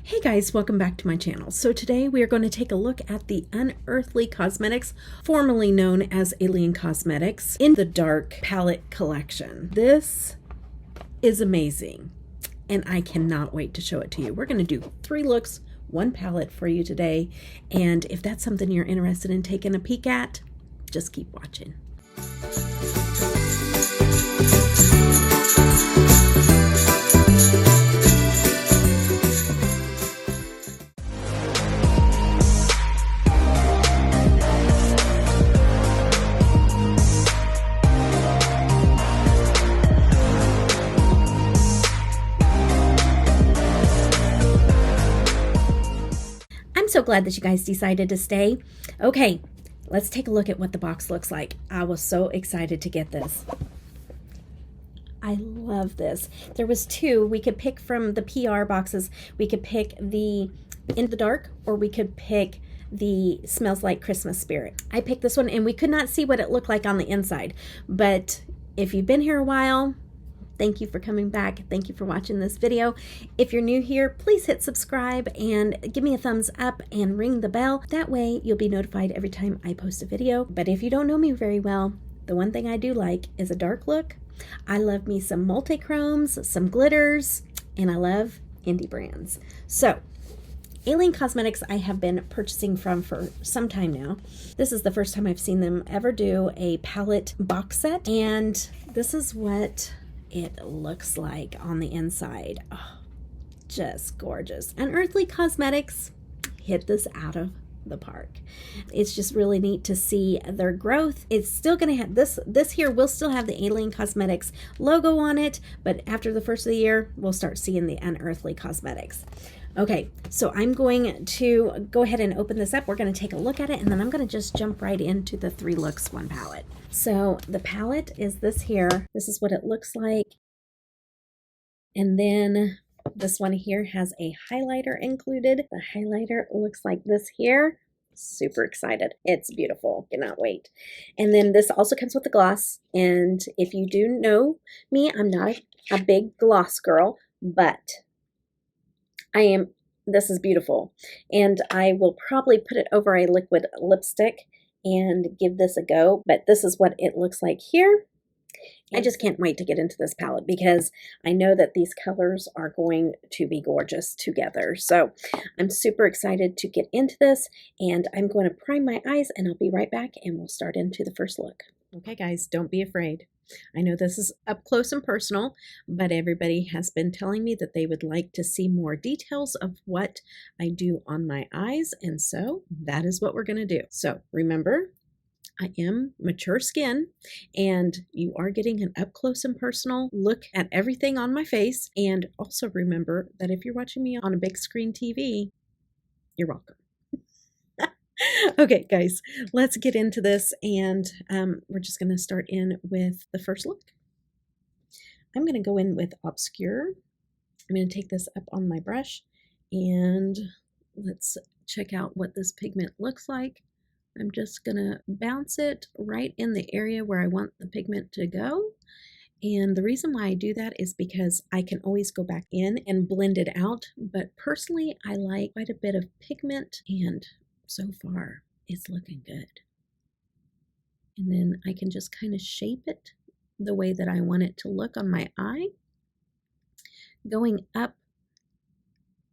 Hey guys, welcome back to my channel. So today we are going to take a look at the Unearthly Cosmetics, formerly known as Alien Cosmetics, in the Dark Palette Collection. This is amazing, and I cannot wait to show it to you. We're going to do 3 looks, 1 palette for you today, and if that's something you're interested in taking a peek at, just keep watching. I'm so glad that you guys decided to stay. Okay, let's take a look at what the box looks like. I was so excited to get this. I love this. There was 2. We could pick from the PR boxes. We could pick the In the Dark, or we could pick the Smells Like Christmas Spirit. I picked this one, and we could not see what it looked like on the inside. But if you've been here a while, thank you for coming back. Thank you for watching this video. If you're new here, please hit subscribe and give me a thumbs up and ring the bell. That way you'll be notified every time I post a video. But if you don't know me very well, the one thing I do like is a dark look. I love me some multi-chromes, some glitters, and I love indie brands. So Alien Cosmetics I have been purchasing from for some time now. This is the first time I've seen them ever do a palette box set, and this is what it looks like on the inside. Oh, just gorgeous. Unearthly Cosmetics hit this out of the park. It's just really neat to see their growth. It's still going to have this here will still have the Alien Cosmetics logo on it, but after the first of the year we'll start seeing the Unearthly Cosmetics. Okay, so I'm going to go ahead and open this up. We're going to take a look at it, and then I'm going to just jump right into the 3 looks, 1 palette. So the palette is this here. This is what it looks like. And then this one here has a highlighter included. The highlighter looks like this here. Super excited. It's beautiful. Cannot wait. And then this also comes with a gloss. And if you do know me, I'm not a big gloss girl, but I am. This is beautiful. And I will probably put it over a liquid lipstick and give this a go. But this is what it looks like here. I just can't wait to get into this palette because I know that these colors are going to be gorgeous together. So I'm super excited to get into this, and I'm going to prime my eyes, and I'll be right back and we'll start into the first look. Okay guys, don't be afraid. I know this is up close and personal, but everybody has been telling me that they would like to see more details of what I do on my eyes, and so that is what we're going to do. So remember, I am mature skin, and you are getting an up close and personal look at everything on my face. And also remember that if you're watching me on a big screen TV, you're welcome. Okay, guys, let's get into this, and we're just going to start in with the first look. I'm going to go in with Obscure. I'm going to take this up on my brush, and let's check out what this pigment looks like. I'm just going to bounce it right in the area where I want the pigment to go. And the reason why I do that is because I can always go back in and blend it out. But personally, I like quite a bit of pigment, and so far it's looking good. And then I can just kind of shape it the way that I want it to look on my eye. Going up,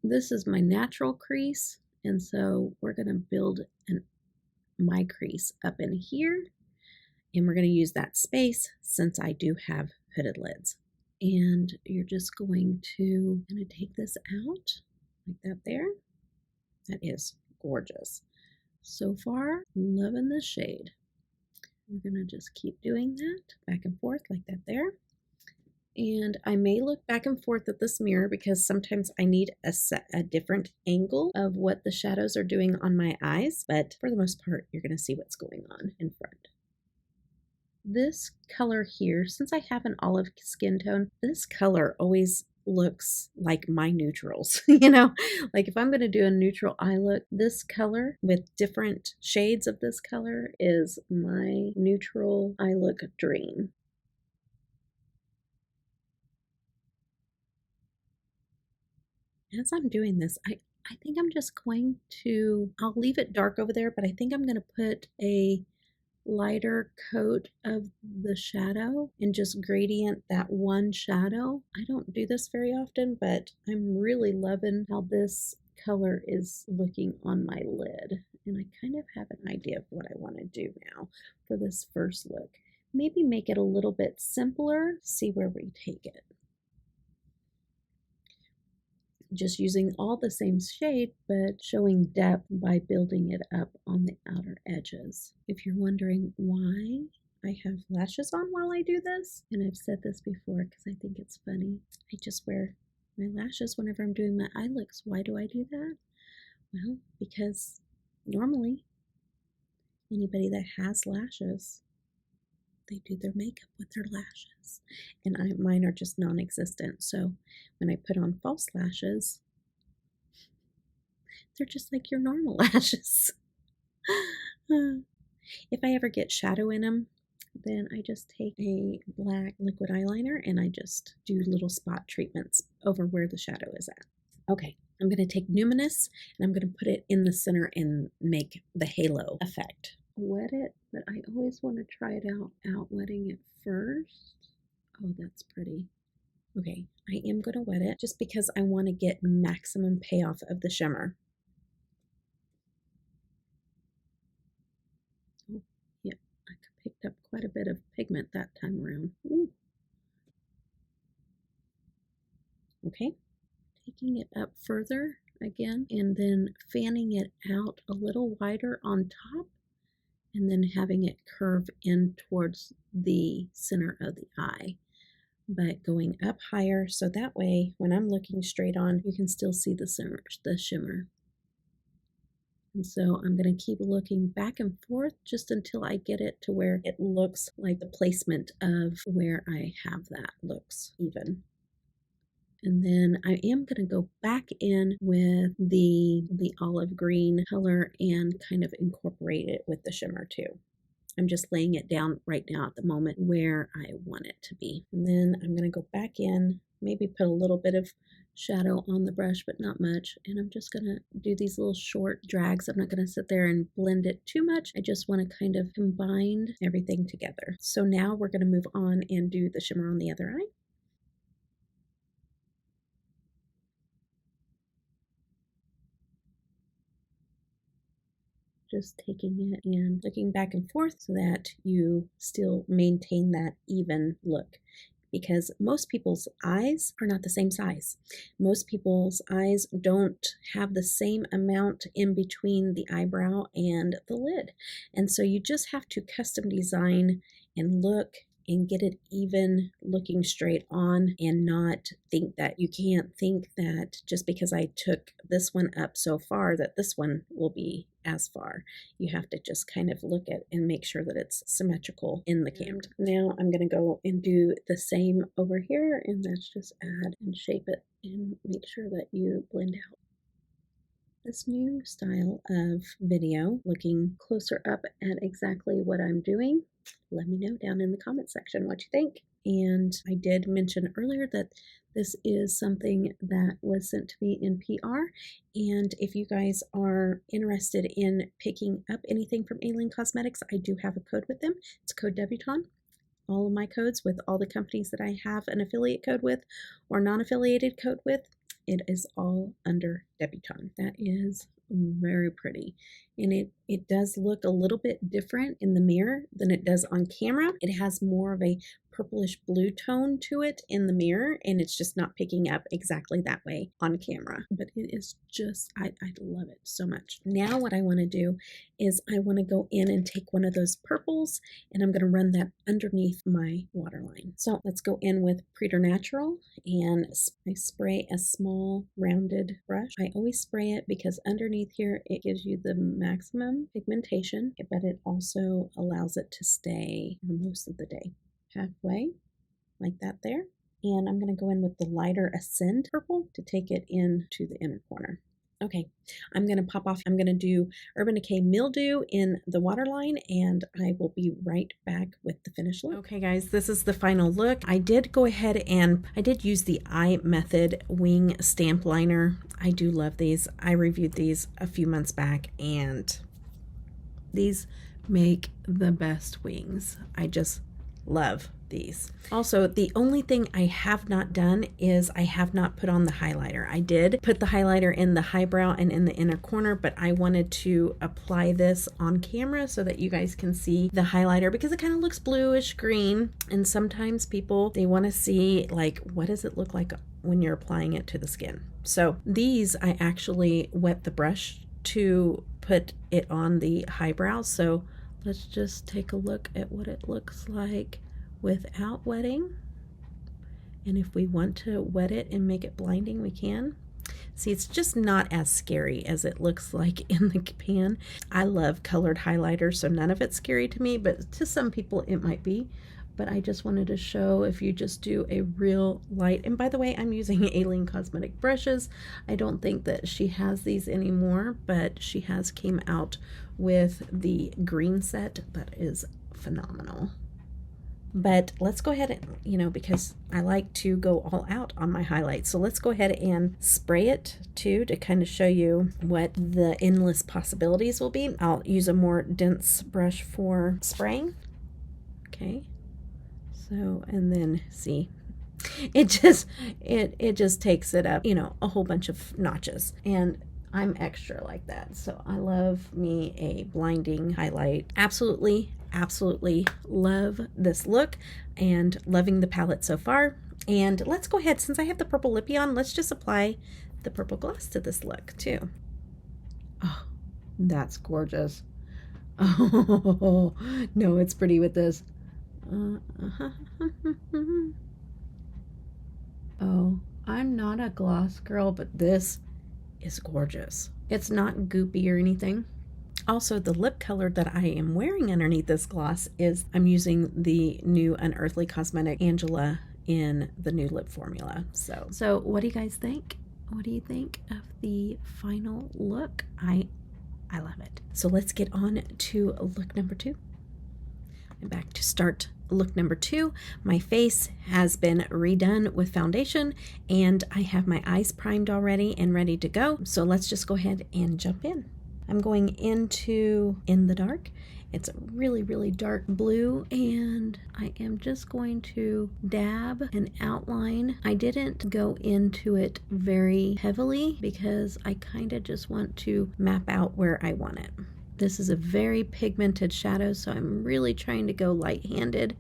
this is my natural crease. And so we're going to build my crease up in here, and we're going to use that space since I do have hooded lids. And you're just going to take this out like that there. That is gorgeous. So far, loving this shade. We're going to just keep doing that back and forth like that there. And I may look back and forth at this mirror because sometimes I need a different angle of what the shadows are doing on my eyes. But for the most part, you're going to see what's going on in front. This color here, since I have an olive skin tone, this color always looks like my neutrals. You know, like if I'm going to do a neutral eye look, this color with different shades of this color is my neutral eye look dream. as I'm doing this, I think I'm just going to, I'll leave it dark over there, but I think I'm going to put a lighter coat of the shadow and just gradient that one shadow. I don't do this very often, but I'm really loving how this color is looking on my lid. And I kind of have an idea of what I want to do now for this first look. Maybe make it a little bit simpler, see where we take it. Just using all the same shade, but showing depth by building it up on the outer edges. If you're wondering why I have lashes on while I do this, and I've said this before because I think it's funny, I just wear my lashes whenever I'm doing my eye looks. Why do I do that? Well, because normally anybody that has lashes, they do their makeup with their lashes, and mine are just non-existent. So when I put on false lashes, they're just like your normal lashes. If I ever get shadow in them, then I just take a black liquid eyeliner and I just do little spot treatments over where the shadow is at. Okay, I'm going to take Numinous and I'm going to put it in the center and make the halo effect. Wet it, but I always want to try it out wetting it first. Oh, that's pretty. Okay, I am going to wet it just because I want to get maximum payoff of the shimmer. Oh, yeah, I picked up quite a bit of pigment that time around. Ooh. Okay, taking it up further again and then fanning it out a little wider on top, and then having it curve in towards the center of the eye, but going up higher so that way when I'm looking straight on, you can still see the shimmer. And so I'm going to keep looking back and forth just until I get it to where it looks like the placement of where I have that looks even. And then I am going to go back in with the olive green color and kind of incorporate it with the shimmer too. I'm just laying it down right now at the moment where I want it to be. And then I'm going to go back in, maybe put a little bit of shadow on the brush, but not much. And I'm just going to do these little short drags. I'm not going to sit there and blend it too much. I just want to kind of combine everything together. So now we're going to move on and do the shimmer on the other eye. Just taking it and looking back and forth so that you still maintain that even look, because most people's eyes are not the same size. Most people's eyes don't have the same amount in between the eyebrow and the lid, and so you just have to custom design and look and get it even looking straight on, and not think that you can't think that just because I took this one up so far that this one will be as far. You have to just kind of look at and make sure that it's symmetrical in the camera. Now I'm going to go and do the same over here, and that's just add and shape it and make sure that you blend out. This new style of video, looking closer up at exactly what I'm doing, let me know down in the comment section what you think. And I did mention earlier that this is something that was sent to me in PR. And if you guys are interested in picking up anything from Unearthly Cosmetics, I do have a code with them. It's code Debutawn. All of my codes with all the companies that I have an affiliate code with or non-affiliated code with, it is all under Debutawn. That is very pretty, and it does look a little bit different in the mirror than it does on camera. It has more of a purplish blue tone to it in the mirror, and it's just not picking up exactly that way on camera, but it is just, I love it so much. Now what I want to do is I want to go in and take one of those purples, and I'm going to run that underneath my waterline. So let's go in with Preternatural, and I spray a small rounded brush. I always spray it because underneath here it gives you the maximum pigmentation, but it also allows it to stay for most of the day. Halfway, like that there. And I'm going to go in with the lighter Ascend purple to take it into the inner corner. Okay, I'm going to pop off. I'm going to do Urban Decay Mildew in the waterline, and I will be right back with the finished look. Okay guys, this is the final look. I did go ahead and I did use the Eye Method Wing Stamp Liner. I do love these. I reviewed these a few months back, and these make the best wings. I just love these. Also, the only thing I have not done is I have not put on the highlighter. I did put the highlighter in the highbrow and in the inner corner, but I wanted to apply this on camera so that you guys can see the highlighter, because it kind of looks bluish green, and sometimes people, they want to see like, what does it look like when you're applying it to the skin. So these, I actually wet the brush to put it on the highbrow. So let's just take a look at what it looks like without wetting. And if we want to wet it and make it blinding, we can. See, it's just not as scary as it looks like in the pan. I love colored highlighters, so none of it's scary to me, but to some people it might be. But I just wanted to show, if you just do a real light, and by the way, I'm using Unearthly Cosmetics brushes. I don't think that she has these anymore, but she has came out with the green set that is phenomenal. But let's go ahead and, you know, because I like to go all out on my highlights. So let's go ahead and spray it too, to kind of show you what the endless possibilities will be. I'll use a more dense brush for spraying. Okay. So, and then see, it just takes it up, you know, a whole bunch of notches. And I'm extra like that. So I love me a blinding highlight. Absolutely love this look and loving the palette so far. And let's go ahead, since I have the purple lippy on, let's just apply the purple gloss to this look too. Oh, that's gorgeous. Oh, no, it's pretty with this. Oh, I'm not a gloss girl, but this is gorgeous. It's not goopy or anything. Also, the lip color that I am wearing underneath this gloss is, I'm using the new Unearthly Cosmetics Angela in the new lip formula. So what do you guys think? What do you think of the final look? I love it. So let's get on to look number 2. I'm back to start look number 2. My face has been redone with foundation, and I have my eyes primed already and ready to go. So let's just go ahead and jump in. I'm going into In the Dark. It's a really dark blue, and I am just going to dab an outline. I didn't go into it very heavily because I kind of just want to map out where I want it. This is a very pigmented shadow, so I'm really trying to go light-handed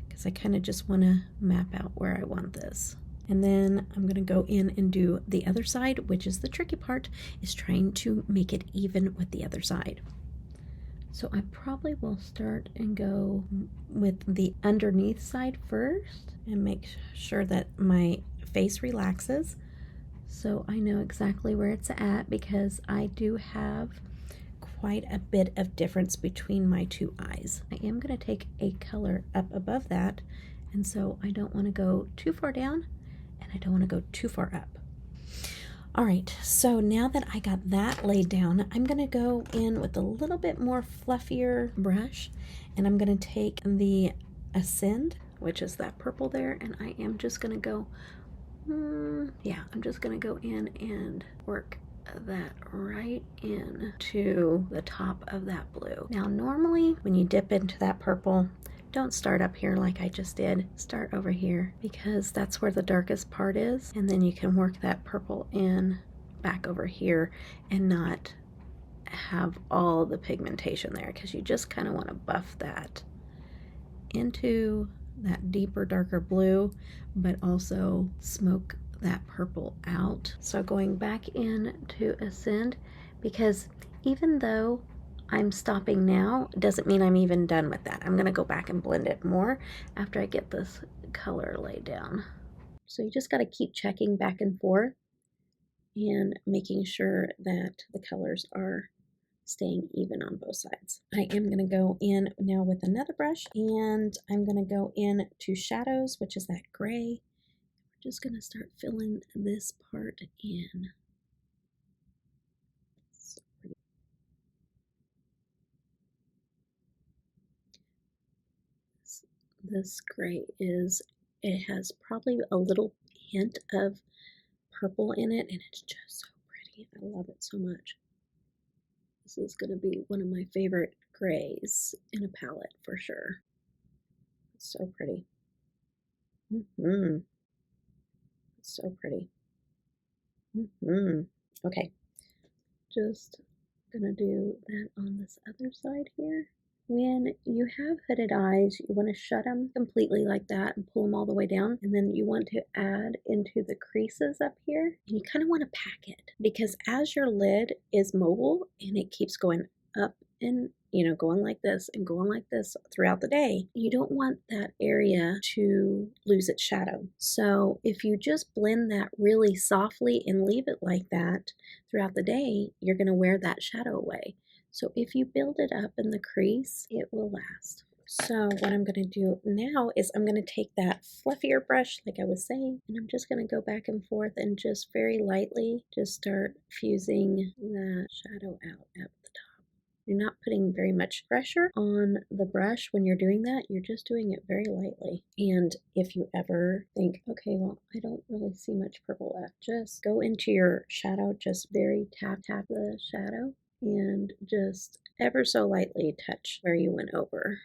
because I kind of just want to map out where I want this. And then I'm going to go in and do the other side, which is the tricky part, is trying to make it even with the other side. So I probably will start and go with the underneath side first and make sure that my face relaxes so I know exactly where it's at, because I do have quite a bit of difference between my two eyes. I am going to take a color up above that, and so I don't want to go too far down and I don't want to go too far up. All right, so now that I got that laid down, I'm going to go in with a little bit more fluffier brush, and I'm going to take the Ascend, which is that purple there, and I am just going to go, I'm just going to go in and work that right into the top of that blue. Now normally when you dip into that purple, don't start up here like I just did. Start over here, because that's where the darkest part is, and then you can work that purple in back over here and not have all the pigmentation there, because you just kind of want to buff that into that deeper, darker blue, but also smoke that purple out. So going back in to Ascend, because even though I'm stopping now, doesn't mean I'm even done with that. I'm going to go back and blend it more after I get this color laid down. So you just got to keep checking back and forth and making sure that the colors are staying even on both sides. I am going to go in now with another brush, and I'm going to go in to shadows, which is that gray. We're just going to start filling this part in. So pretty. This gray it has probably a little hint of purple in it, and it's just so pretty. I love it so much. This is going to be one of my favorite grays in a palette for sure. It's so pretty. It's so pretty. Okay, just gonna do that on this other side here. When you have hooded eyes, you want to shut them completely like that and pull them all the way down. And then you want to add into the creases up here. And you kind of want to pack it, because as your lid is mobile and it keeps going up and, you know, going like this and going like this throughout the day, you don't want that area to lose its shadow. So if you just blend that really softly and leave it like that throughout the day, you're going to wear that shadow away. So if you build it up in the crease, it will last. So what I'm going to do now is I'm going to take that fluffier brush, like I was saying, and I'm just going to go back and forth and just very lightly just start fusing that shadow out at the top. You're not putting very much pressure on the brush when you're doing that. You're just doing it very lightly. And if you ever think, okay, well, I don't really see much purple left, just go into your shadow, just very tap the shadow, and just ever so lightly touch where you went over.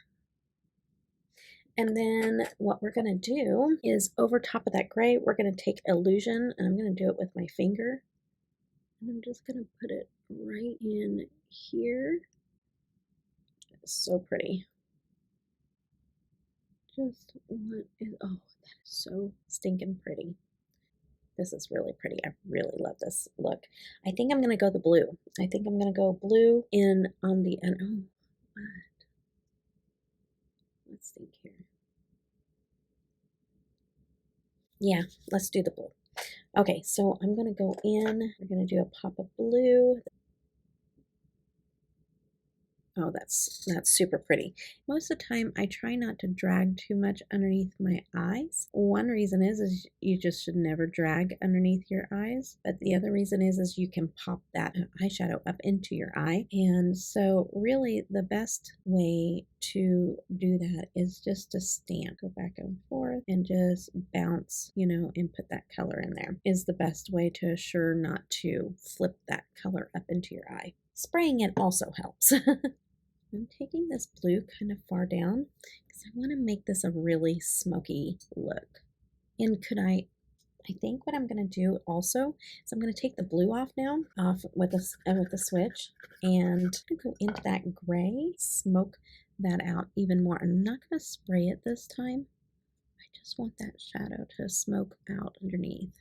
And then what we're going to do is over top of that gray, we're going to take Illusion, and I'm going to do it with my finger. And I'm just going to put it right in here. It's so pretty. Just what is, oh, that is so stinking pretty. This is really pretty. I really love this look. I think I'm going to go the blue. I think I'm going to go blue in on the end. Oh, what? Let's think here. Yeah, let's do the blue. Okay, so I'm going to go in. We're going to do a pop of blue. Oh, that's super pretty. Most of the time, I try not to drag too much underneath my eyes. One reason is you just should never drag underneath your eyes. But the other reason is you can pop that eyeshadow up into your eye. And so really the best way to do that is just to stand, go back and forth, and just bounce, you know, and put that color in there is the best way to assure not to flip that color up into your eye. Spraying it also helps. I'm taking this blue kind of far down because I want to make this a really smoky look. And I think what I'm going to do also is I'm going to take the blue off now, with a switch, and go into that gray, smoke that out even more. I'm not going to spray it this time. I just want that shadow to smoke out underneath.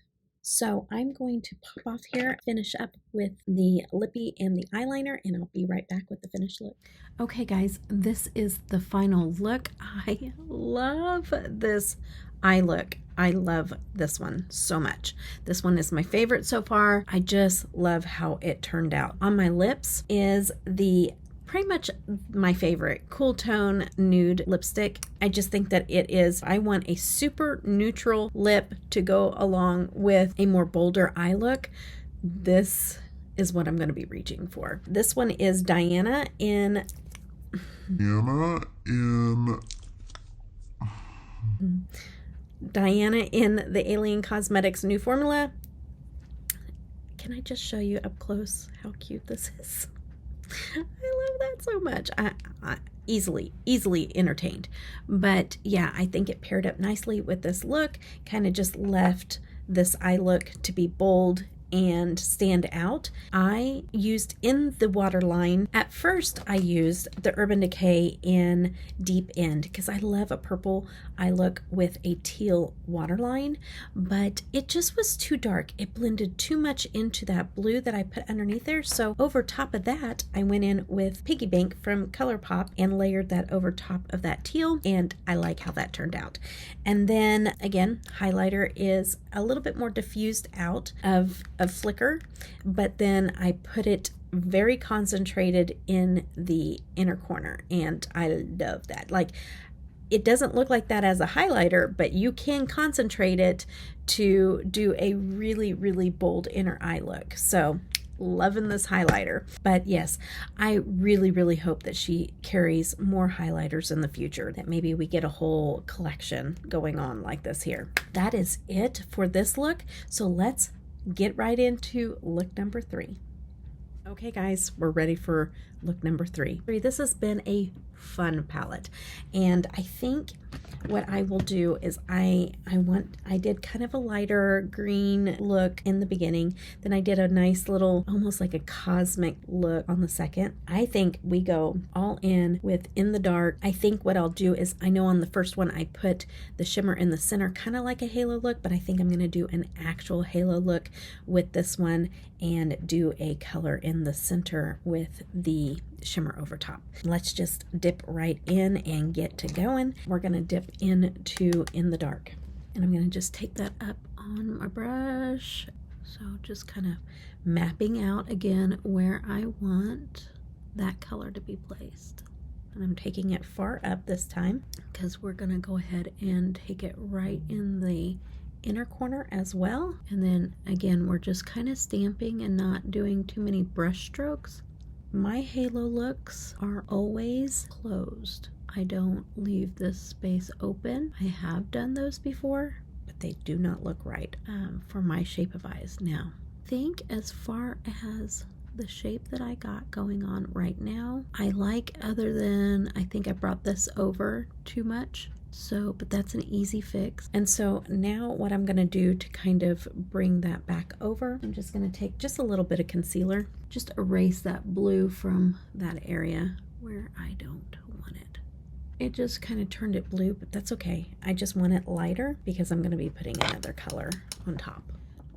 So I'm going to pop off here, finish up with the lippy and the eyeliner, and I'll be right back with the finished look. Okay guys, this is the final look. I love this eye look. I love this one so much. This one is my favorite so far. I just love how it turned out. On my lips is the pretty much my favorite cool tone nude lipstick. I just think that it is, I want a super neutral lip to go along with a more bolder eye look. This is what I'm going to be reaching for. This one is Diana in the Alien Cosmetics new formula. Can I just show you up close how cute this is? I love that so much. I easily entertained. But yeah, I think it paired up nicely with this look. Kind of just left this eye look to be bold and stand out. I used in the waterline, at first I used the Urban Decay in Deep End because I love a purple eye look with a teal waterline, but it just was too dark. It blended too much into that blue that I put underneath there. So over top of that, I went in with Piggy Bank from ColourPop and layered that over top of that teal, and I like how that turned out. And then again, highlighter is a little bit more diffused out of flicker, but then I put it very concentrated in the inner corner, and I love that. Like, it doesn't look like that as a highlighter, but you can concentrate it to do a really bold inner eye look. So loving this highlighter. But yes, I really, really hope that she carries more highlighters in the future, that maybe we get a whole collection going on like this here. That is it for this look. So let's get right into look number 3. Okay guys, we're ready for look number 3. This has been a fun palette, and I think what I will do is I did kind of a lighter green look in the beginning, then I did a nice little almost like a cosmic look on the second. I think we go all in with In the Dark. I think what I'll do is, I know on the first one I put the shimmer in the center, kind of like a halo look, but I think I'm going to do an actual halo look with this one and do a color in the center with the shimmer over top. Let's just dip right in and get to going. We're going to dip into In the Dark, and I'm going to just take that up on my brush. So just kind of mapping out again where I want that color to be placed, and I'm taking it far up this time because we're going to go ahead and take it right in the inner corner as well. And then again, we're just kind of stamping and not doing too many brush strokes. My halo looks are always closed. I don't leave this space open. I have done those before, but they do not look right for my shape of eyes. Now, I think as far as the shape that I got going on right now, I like, other than I think I brought this over too much. So, but that's an easy fix. And so now what I'm going to do to kind of bring that back over, I'm just going to take just a little bit of concealer, just erase that blue from that area where I don't want it. It just kind of turned it blue, but that's okay. I just want it lighter because I'm going to be putting another color on top.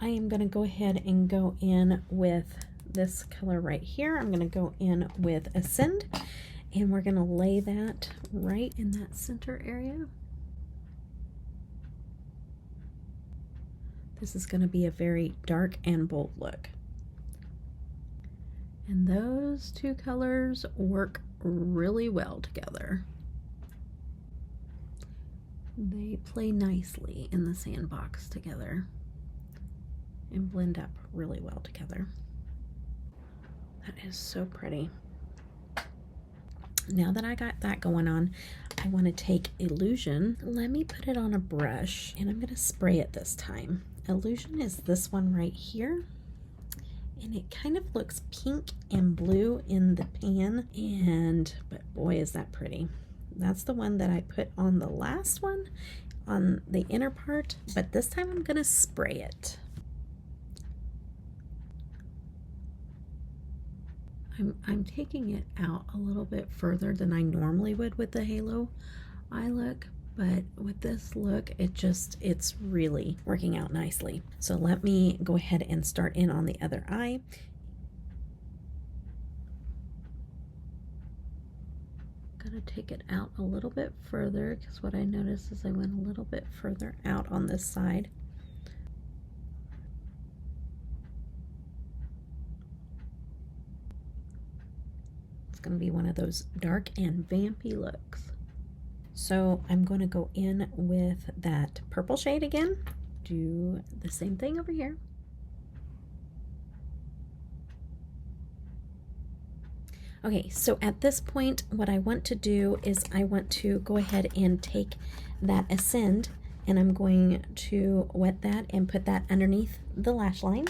I am going to go ahead and go in with this color right here. I'm going to go in with Ascend, and we're going to lay that right in that center area. This is going to be a very dark and bold look. And those two colors work really well together. They play nicely in the sandbox together and blend up really well together. That is so pretty. Now that I got that going on, I want to take Illusion. Let me put it on a brush, and I'm going to spray it this time. Illusion is this one right here, and it kind of looks pink and blue in the pan, but boy is that pretty. That's the one that I put on the last one on the inner part, but this time I'm going to spray it. I'm taking it out a little bit further than I normally would with the halo eye look, but with this look, it's really working out nicely. So let me go ahead and start in on the other eye. Gotta take it out a little bit further, because what I noticed is I went a little bit further out on this side. It's going to be one of those dark and vampy looks. So I'm going to go in with that purple shade again. Do the same thing over here. Okay, so at this point, what I want to do is I want to go ahead and take that Ascend, and I'm going to wet that and put that underneath the lash line.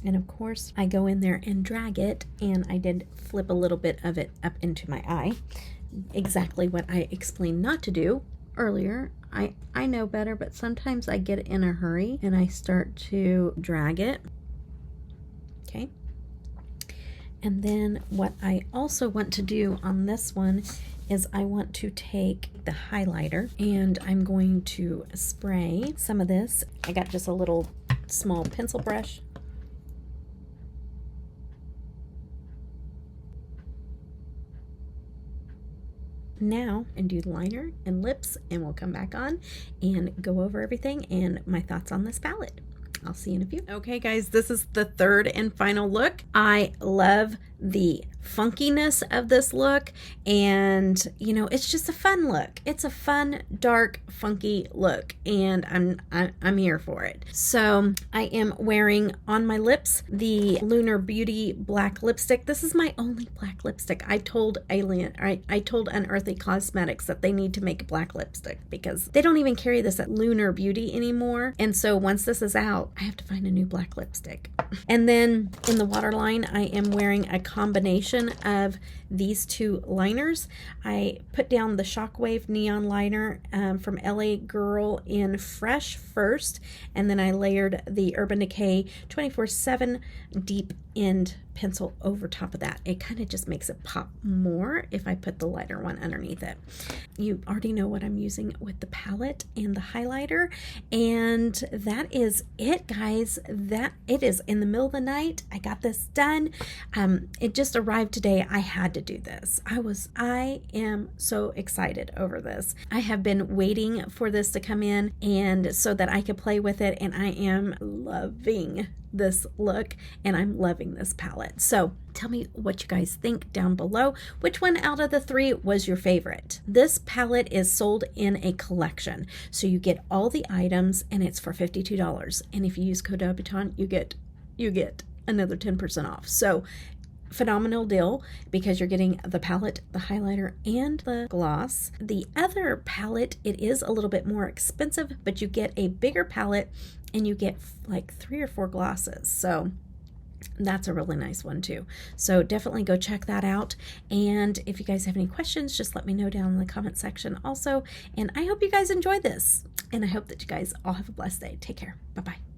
And of course, I go in there and drag it, and I did flip a little bit of it up into my eye. Exactly what I explained not to do earlier. I know better, but sometimes I get in a hurry and I start to drag it. Okay. And then what I also want to do on this one is I want to take the highlighter, and I'm going to spray some of this. I got just a little small pencil brush. Now and do liner and lips, and we'll come back on and go over everything and my thoughts on this palette. I'll see you in a few. Okay guys, this is the third and final look. I love the funkiness of this look, and you know, it's just a fun look. It's a fun, dark, funky look, and I'm here for it. So I am wearing on my lips the Lunar Beauty black lipstick. This is my only black lipstick. I told Unearthly Cosmetics that they need to make a black lipstick because they don't even carry this at Lunar Beauty anymore, and so once this is out, I have to find a new black lipstick. And then in the waterline, I am wearing a combination of these two liners. I put down the Shockwave Neon Liner from LA Girl in Fresh first, and then I layered the Urban Decay 24/7 Deep End pencil over top of that. It kind of just makes it pop more if I put the lighter one underneath it. You already know what I'm using with the palette and the highlighter, and that is it, guys. That it is in the middle of the night. I got this done. It just arrived today. I had to do this. I am so excited over this. I have been waiting for this to come in and so that I could play with it, and I am loving this look, and I'm loving this palette. So tell me what you guys think down below. Which one out of the three was your favorite? This palette is sold in a collection, so you get all the items, and it's for $52. And if you use code Debutawn, you get another 10% off. So phenomenal deal because you're getting the palette, the highlighter, and the gloss. The other palette, it is a little bit more expensive, but you get a bigger palette and you get like 3 or 4 glosses. So that's a really nice one too. So definitely go check that out. And if you guys have any questions, just let me know down in the comment section also. And I hope you guys enjoyed this. And I hope that you guys all have a blessed day. Take care. Bye-bye.